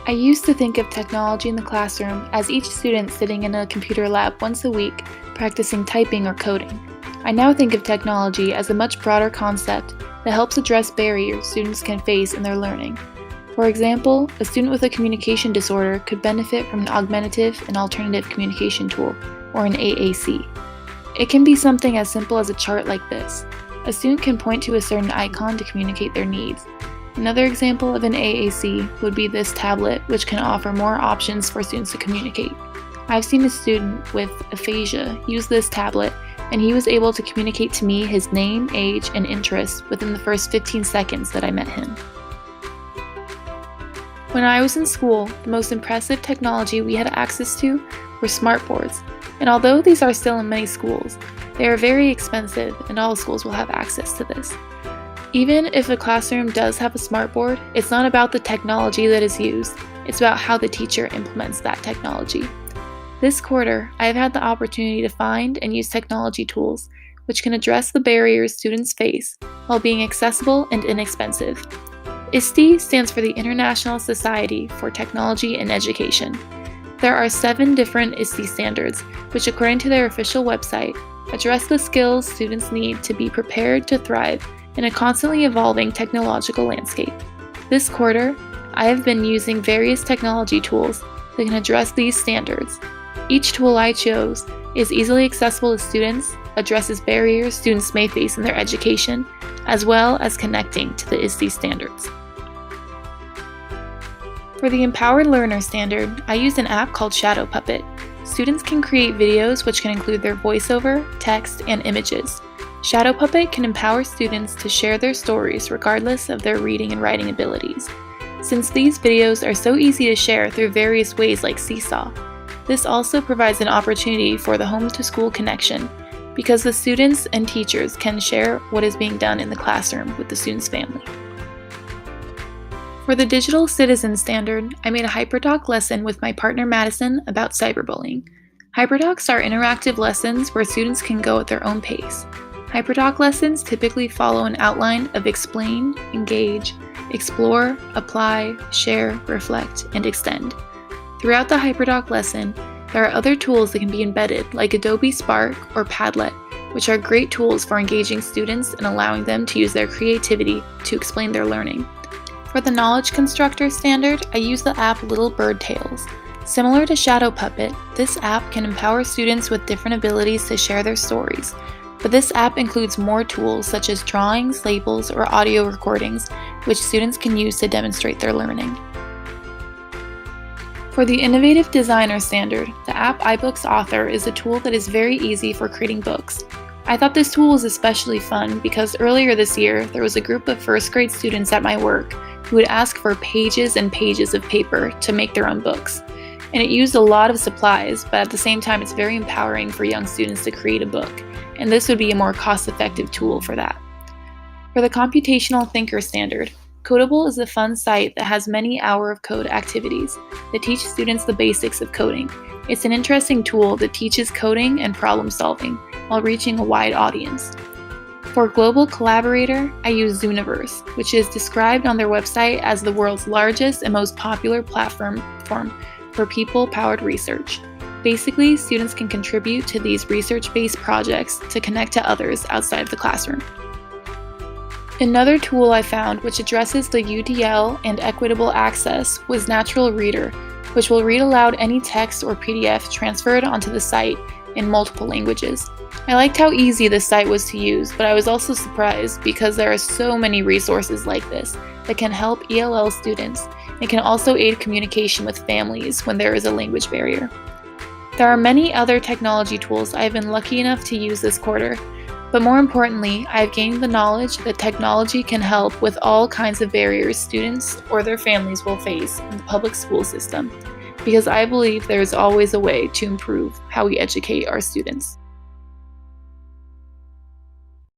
I used to think of technology in the classroom as each student sitting in a computer lab once a week practicing typing or coding. I now think of technology as a much broader concept that helps address barriers students can face in their learning. For example, a student with a communication disorder could benefit from an augmentative and alternative communication tool, or an AAC. It can be something as simple as a chart like this. A student can point to a certain icon to communicate their needs. Another example of an AAC would be this tablet, which can offer more options for students to communicate. I've seen a student with aphasia use this tablet, and he was able to communicate to me his name, age, and interests within the first 15 seconds that I met him. When I was in school, the most impressive technology we had access to were smartboards, and although these are still in many schools, they are very expensive and all schools will have access to this. Even if a classroom does have a smartboard, it's not about the technology that is used, it's about how the teacher implements that technology. This quarter, I have had the opportunity to find and use technology tools which can address the barriers students face while being accessible and inexpensive. ISTE stands for the International Society for Technology in Education. There are 7 different ISTE standards, which according to their official website, address the skills students need to be prepared to thrive in a constantly evolving technological landscape. This quarter, I have been using various technology tools that can address these standards. Each tool I chose is easily accessible to students, addresses barriers students may face in their education, as well as connecting to the ISTE standards. For the Empowered Learner standard, I used an app called Shadow Puppet. Students can create videos which can include their voiceover, text, and images. Shadow Puppet can empower students to share their stories regardless of their reading and writing abilities. Since these videos are so easy to share through various ways like Seesaw, this also provides an opportunity for the home-to-school connection because the students and teachers can share what is being done in the classroom with the student's family. For the Digital Citizen standard, I made a HyperTalk lesson with my partner Madison about cyberbullying. HyperTalks are interactive lessons where students can go at their own pace. HyperTalk lessons typically follow an outline of explain, engage, explore, apply, share, reflect, and extend. Throughout the HyperTalk lesson, there are other tools that can be embedded like Adobe Spark or Padlet, which are great tools for engaging students and allowing them to use their creativity to explain their learning. For the Knowledge Constructor standard, I use the app Little Bird Tales. Similar to Shadow Puppet, this app can empower students with different abilities to share their stories, but this app includes more tools such as drawings, labels, or audio recordings, which students can use to demonstrate their learning. For the Innovative Designer standard, the app iBooks Author is a tool that is very easy for creating books. I thought this tool was especially fun because earlier this year, there was a group of first grade students at my work who would ask for pages and pages of paper to make their own books. And it used a lot of supplies, but at the same time, it's very empowering for young students to create a book, and this would be a more cost-effective tool for that. For the Computational Thinker standard, Codable is a fun site that has many hour-of-code activities that teach students the basics of coding. It's an interesting tool that teaches coding and problem solving while reaching a wide audience. For Global Collaborator, I use Zooniverse, which is described on their website as the world's largest and most popular platform for people-powered research. Basically, students can contribute to these research-based projects to connect to others outside of the classroom. Another tool I found which addresses the UDL and equitable access was Natural Reader, which will read aloud any text or PDF transferred onto the site in multiple languages. I liked how easy this site was to use, but I was also surprised because there are so many resources like this that can help ELL students and can also aid communication with families when there is a language barrier. There are many other technology tools I have been lucky enough to use this quarter, but more importantly, I have gained the knowledge that technology can help with all kinds of barriers students or their families will face in the public school system, because I believe there is always a way to improve how we educate our students.